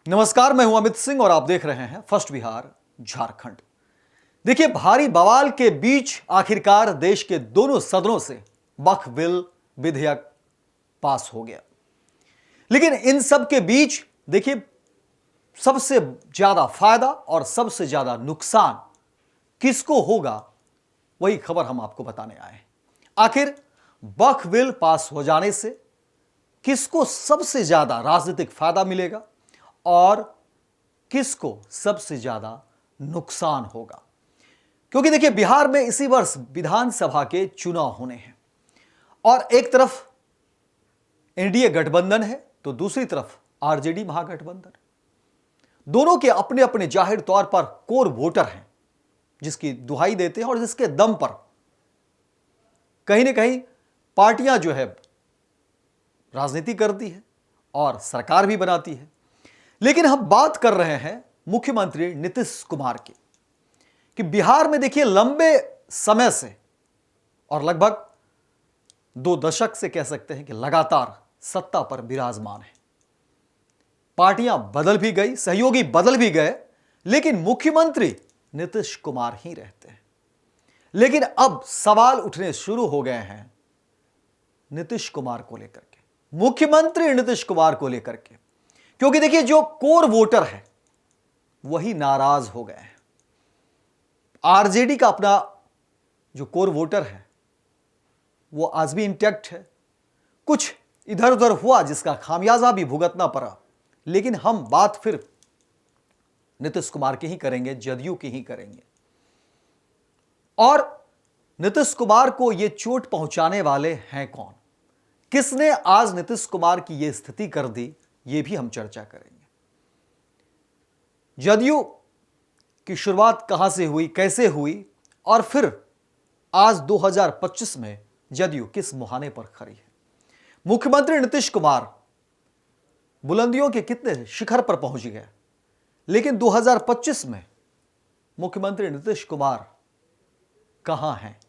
नमस्कार, मैं हूं अमित सिंह और आप देख रहे हैं फर्स्ट बिहार झारखंड। देखिए, भारी बवाल के बीच आखिरकार देश के दोनों सदनों से वक्फ बिल विधेयक पास हो गया। लेकिन इन सब के बीच देखिए, सबसे ज्यादा फायदा और सबसे ज्यादा नुकसान किसको होगा, वही खबर हम आपको बताने आए हैं। आखिर वक्फ बिल पास हो जाने से किसको सबसे ज्यादा राजनीतिक फायदा मिलेगा और किसको सबसे ज्यादा नुकसान होगा। क्योंकि देखिए, बिहार में इसी वर्ष विधानसभा के चुनाव होने हैं और एक तरफ एनडीए गठबंधन है तो दूसरी तरफ आरजेडी महागठबंधन। दोनों के अपने अपने जाहिर तौर पर कोर वोटर हैं, जिसकी दुहाई देते हैं और जिसके दम पर कहीं ना कहीं पार्टियां जो है राजनीति करती है और सरकार भी बनाती है। लेकिन हम बात कर रहे हैं मुख्यमंत्री नीतीश कुमार की, कि बिहार में देखिए लंबे समय से और लगभग 2 दशक से कह सकते हैं कि लगातार सत्ता पर विराजमान है। पार्टियां बदल भी गई, सहयोगी बदल भी गए, लेकिन मुख्यमंत्री नीतीश कुमार ही रहते हैं। लेकिन अब सवाल उठने शुरू हो गए हैं नीतीश कुमार को लेकर के, मुख्यमंत्री नीतीश कुमार को लेकर के, क्योंकि देखिए जो कोर वोटर है वही नाराज हो गए हैं। आरजेडी का अपना जो कोर वोटर है वो आज भी इंटैक्ट है। कुछ इधर उधर हुआ जिसका खामियाजा भी भुगतना पड़ा, लेकिन हम बात फिर नीतीश कुमार की ही करेंगे, जदयू की ही करेंगे। और नीतीश कुमार को यह चोट पहुंचाने वाले हैं कौन, किसने आज नीतीश कुमार की यह स्थिति कर दी, यह भी हम चर्चा करेंगे। जदयू की शुरुआत कहां से हुई, कैसे हुई, और फिर आज 2025 में जदयू किस मुहाने पर खड़ी है। मुख्यमंत्री नीतीश कुमार बुलंदियों के कितने शिखर पर पहुंच गए, लेकिन 2025 में मुख्यमंत्री नीतीश कुमार कहां हैं,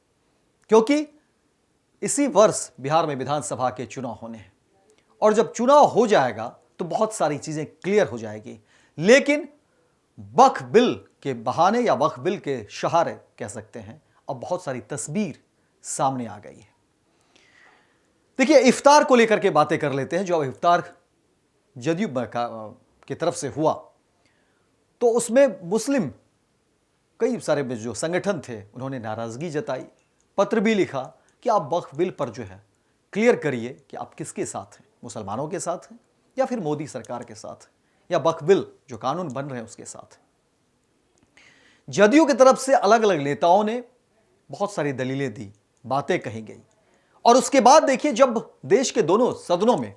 क्योंकि इसी वर्ष बिहार में विधानसभा के चुनाव होने हैं और जब चुनाव हो जाएगा तो बहुत सारी चीजें क्लियर हो जाएगी। लेकिन वक्फ बिल के बहाने या वक्फ बिल के सहारे कह सकते हैं, अब बहुत सारी तस्वीर सामने आ गई है। देखिए, इफ्तार को लेकर के बातें कर लेते हैं। जो अब इफ्तार जदयू की तरफ से हुआ तो उसमें मुस्लिम कई सारे जो संगठन थे उन्होंने नाराजगी जताई, पत्र भी लिखा कि आप वक्फ बिल पर जो है क्लियर करिए कि आप किसके साथ हैं, मुसलमानों के साथ हैं या फिर मोदी सरकार के साथ हैं, या वक्फ बिल जो कानून बन रहे हैं उसके साथ। जदयू की तरफ से अलग अलग नेताओं ने बहुत सारी दलीलें दी, बातें कही गई, और उसके बाद देखिए जब देश के दोनों सदनों में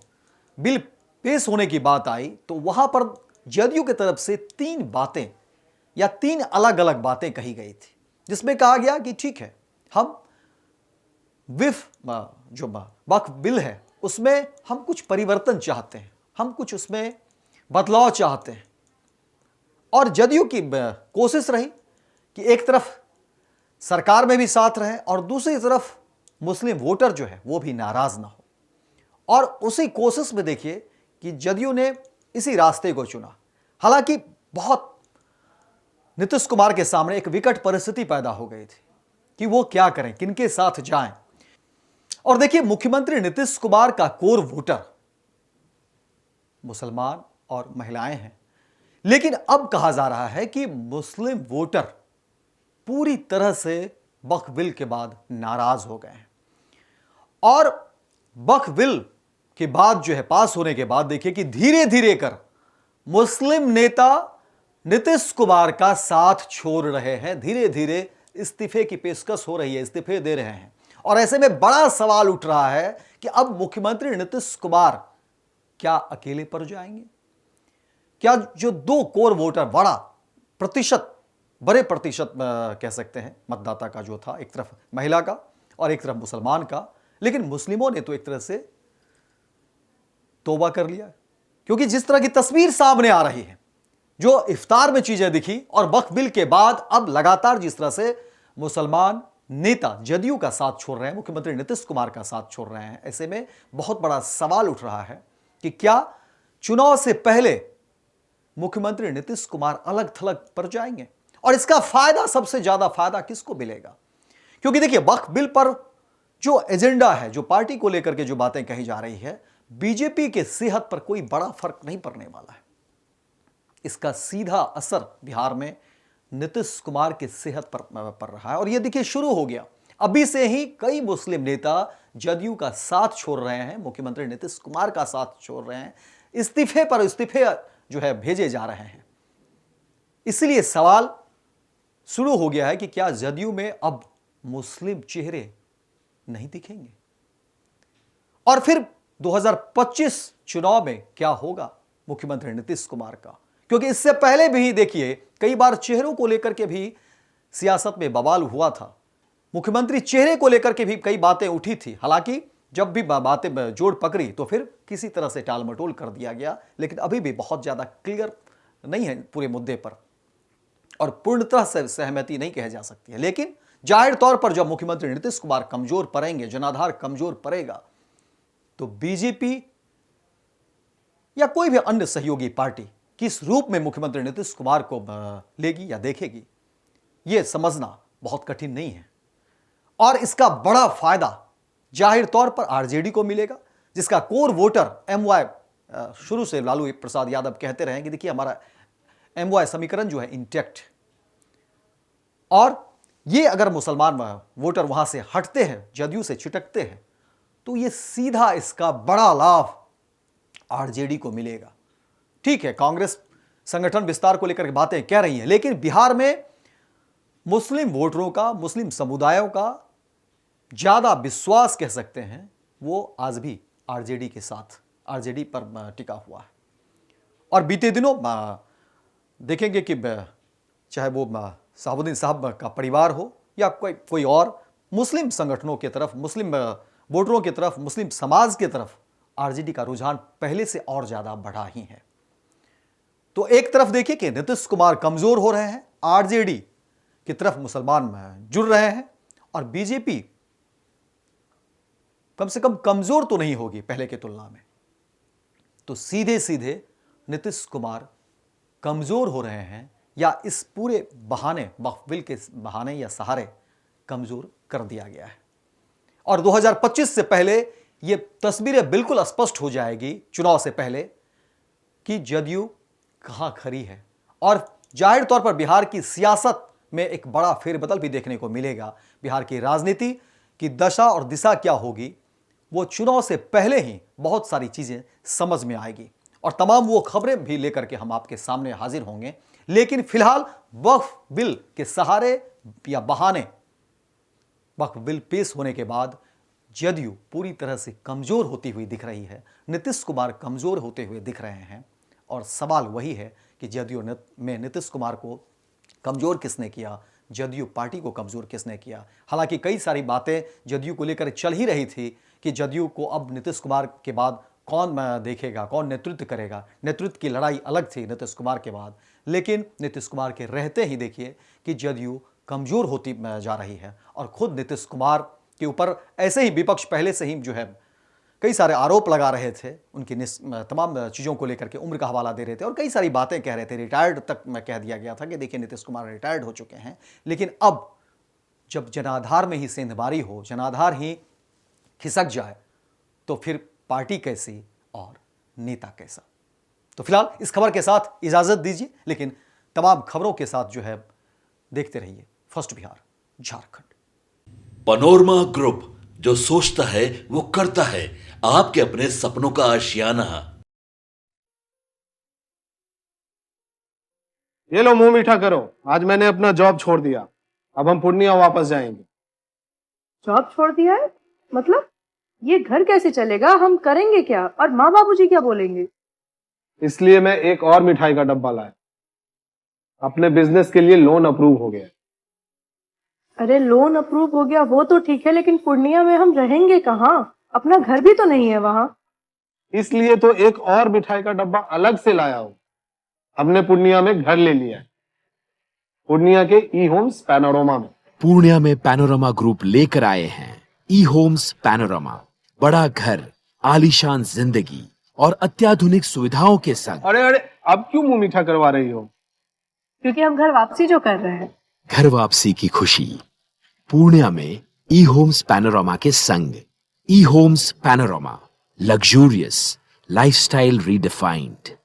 बिल पेश होने की बात आई तो वहां पर जदयू की तरफ से 3 बातें या 3 अलग अलग बातें कही गई थी, जिसमें कहा गया कि ठीक है, हम जो वक्फ बिल है उसमें हम कुछ परिवर्तन चाहते हैं, हम कुछ उसमें बदलाव चाहते हैं। और जदयू की कोशिश रही कि एक तरफ सरकार में भी साथ रहे और दूसरी तरफ मुस्लिम वोटर जो है वो भी नाराज ना हो। और उसी कोशिश में देखिए कि जदयू ने इसी रास्ते को चुना। हालांकि बहुत नीतीश कुमार के सामने एक विकट परिस्थिति पैदा हो गई थी कि वो क्या करें, किनके साथ जाएं। और देखिए, मुख्यमंत्री नीतीश कुमार का कोर वोटर मुसलमान और महिलाएं हैं, लेकिन अब कहा जा रहा है कि मुस्लिम वोटर पूरी तरह से वक्फ बिल के बाद नाराज हो गए हैं। और वक्फ बिल के बाद जो है पास होने के बाद देखिए कि धीरे धीरे कर मुस्लिम नेता नीतीश कुमार का साथ छोड़ रहे हैं, धीरे धीरे इस्तीफे की पेशकश हो रही है, इस्तीफे दे रहे हैं। और ऐसे में बड़ा सवाल उठ रहा है कि अब मुख्यमंत्री नीतीश कुमार क्या अकेले पड़ जाएंगे? क्या जो 2 कोर वोटर बड़े प्रतिशत कह सकते हैं मतदाता का जो था, एक तरफ महिला का और एक तरफ मुसलमान का, लेकिन मुस्लिमों ने तो एक तरह से तौबा कर लिया, क्योंकि जिस तरह की तस्वीर सामने आ रही है, जो इफ्तार में चीजें दिखी और वक्फ बिल के बाद अब लगातार जिस तरह से मुसलमान नेता जदयू का साथ छोड़ रहे हैं, मुख्यमंत्री नीतीश कुमार का साथ छोड़ रहे हैं, ऐसे में बहुत बड़ा सवाल उठ रहा है कि क्या चुनाव से पहले मुख्यमंत्री नीतीश कुमार अलग थलग पर जाएंगे। और इसका फायदा, सबसे ज्यादा फायदा किसको मिलेगा? क्योंकि देखिए, वक्फ बिल पर जो एजेंडा है, जो पार्टी को लेकर के जो बातें कही जा रही है, बीजेपी के सेहत पर कोई बड़ा फर्क नहीं पड़ने वाला है। इसका सीधा असर बिहार में नीतीश कुमार की सेहत पर पड़ रहा है। और यह देखिए, शुरू हो गया। अभी से ही कई मुस्लिम नेता जदयू का साथ छोड़ रहे हैं, मुख्यमंत्री नीतीश कुमार का साथ छोड़ रहे हैं, इस्तीफे पर इस्तीफे जो है भेजे जा रहे हैं। इसलिए सवाल शुरू हो गया है कि क्या जदयू में अब मुस्लिम चेहरे नहीं दिखेंगे? और फिर 2025 चुनाव में क्या होगा मुख्यमंत्री नीतीश कुमार का? क्योंकि इससे पहले भी देखिए, कई बार चेहरों को लेकर के भी सियासत में बवाल हुआ था। मुख्यमंत्री चेहरे को लेकर के भी कई बातें उठी थी। हालांकि जब भी बातें जोड़ पकड़ी तो फिर किसी तरह से टाल मटोल कर दिया गया, लेकिन अभी भी बहुत ज्यादा क्लियर नहीं है पूरे मुद्दे पर, और पूर्णतः से सहमति नहीं कही जा सकती है। लेकिन जाहिर तौर पर जब मुख्यमंत्री नीतीश कुमार कमजोर पड़ेंगे, जनाधार कमजोर पड़ेगा, तो बीजेपी या कोई भी अन्य सहयोगी पार्टी किस रूप में मुख्यमंत्री नीतीश कुमार को लेगी या देखेगी, यह समझना बहुत कठिन नहीं है। और इसका बड़ा फायदा जाहिर तौर पर आरजेडी को मिलेगा, जिसका कोर वोटर एमवाई, शुरू से लालू प्रसाद यादव कहते रहे कि देखिए, हमारा एमवाई समीकरण जो है इंटैक्ट, और ये अगर मुसलमान वोटर वहां से हटते हैं, जदयू से छिटकते हैं, तो ये सीधा इसका बड़ा लाभ आरजेडी को मिलेगा। ठीक है, कांग्रेस संगठन विस्तार को लेकर बातें कह रही है, लेकिन बिहार में मुस्लिम वोटरों का, मुस्लिम समुदायों का ज्यादा विश्वास कह सकते हैं, वो आज भी आरजेडी के साथ, आरजेडी पर टिका हुआ है। और बीते दिनों देखेंगे कि चाहे वो शहाबुद्दीन साहब का परिवार हो या कोई और मुस्लिम संगठनों की तरफ, मुस्लिम वोटरों की तरफ, मुस्लिम समाज की तरफ आरजेडी का रुझान पहले से और ज्यादा बढ़ा ही है। तो एक तरफ देखिए कि नीतीश कुमार कमजोर हो रहे हैं, आरजेडी की तरफ मुसलमान जुड़ रहे हैं, और बीजेपी कम से कम कमजोर तो नहीं होगी पहले की तुलना में। तो सीधे सीधे नीतीश कुमार कमजोर हो रहे हैं, या इस पूरे बहाने, वक्फ बिल के बहाने या सहारे कमजोर कर दिया गया है। और 2025 से पहले यह तस्वीरें बिल्कुल स्पष्ट हो जाएगी, चुनाव से पहले, कि जदयू कहां खड़ी है। और जाहिर तौर पर बिहार की सियासत में एक बड़ा फेरबदल भी देखने को मिलेगा। बिहार की राजनीति की दशा और दिशा क्या होगी, वो चुनाव से पहले ही बहुत सारी चीजें समझ में आएगी, और तमाम वो खबरें भी लेकर के हम आपके सामने हाजिर होंगे। लेकिन फिलहाल वक्फ बिल के सहारे या बहाने, वक्फ बिल पेश होने के बाद जदयू पूरी तरह से कमजोर होती हुई दिख रही है, नीतीश कुमार कमजोर होते हुए दिख रहे हैं। और सवाल वही है कि जदयू में नीतीश कुमार को कमजोर किसने किया, जदयू पार्टी को कमजोर किसने किया। हालांकि कई सारी बातें जदयू को लेकर चल ही रही थी कि जदयू को अब नीतीश कुमार के बाद कौन देखेगा, कौन नेतृत्व करेगा। नेतृत्व की लड़ाई अलग थी नीतीश कुमार के बाद, लेकिन नीतीश कुमार के रहते ही देखिए कि जदयू कमजोर होती जा रही है। और खुद नीतीश कुमार के ऊपर ऐसे ही विपक्ष पहले से ही जो है कई सारे आरोप लगा रहे थे, उनकी तमाम चीज़ों को लेकर के उम्र का हवाला दे रहे थे, और कई सारी बातें कह रहे थे। रिटायर्ड तक में कह दिया गया था कि देखिए नीतीश कुमार रिटायर्ड हो चुके हैं। लेकिन अब जब जनाधार में ही सेंधमारी हो, जनाधार ही खिसक जाए, तो फिर पार्टी कैसी और नेता कैसा। तो फिलहाल इस खबर के साथ इजाजत दीजिए, लेकिन तमाम खबरों के साथ जो है देखते रहिए first Bihar Jharkhand. Panorama group, जो सोचता है वो करता है, आपके अपने सपनों का आशियाना। ये लो, मुंह मीठा करो। आज मैंने अपना जॉब छोड़ दिया, अब हम पूर्णिया वापस जाएंगे। जॉब छोड़ दिया है? मतलब ये घर कैसे चलेगा? हम करेंगे क्या? और माँ बाबूजी क्या बोलेंगे? इसलिए मैं एक और मिठाई का डब्बा लाया। अपने बिजनेस के लिए लोन अप्रूव हो गया। अरे लोन अप्रूव हो गया वो तो ठीक है, लेकिन पूर्णिया में हम रहेंगे कहाँ? अपना घर भी तो नहीं है वहाँ। इसलिए तो एक और मिठाई का डब्बा अलग से लाया हूँ। हमने पूर्णिया में घर ले लिया है, पूर्णिया के ई होम्स पैनोरमा में। पूर्णिया में पैनोरमा ग्रुप लेकर आए हैं ई होम्स पैनोरमा। बड़ा घर, आलीशान जिंदगी और अत्याधुनिक सुविधाओं के संग। अरे अरे अब क्यों मुंह मीठा करवा रही हो? क्योंकि हम घर वापसी जो कर रहे हैं। घर वापसी की खुशी पूर्णिया में ई होम्स पैनोरामा के संग। E homes panorama, luxurious lifestyle redefined.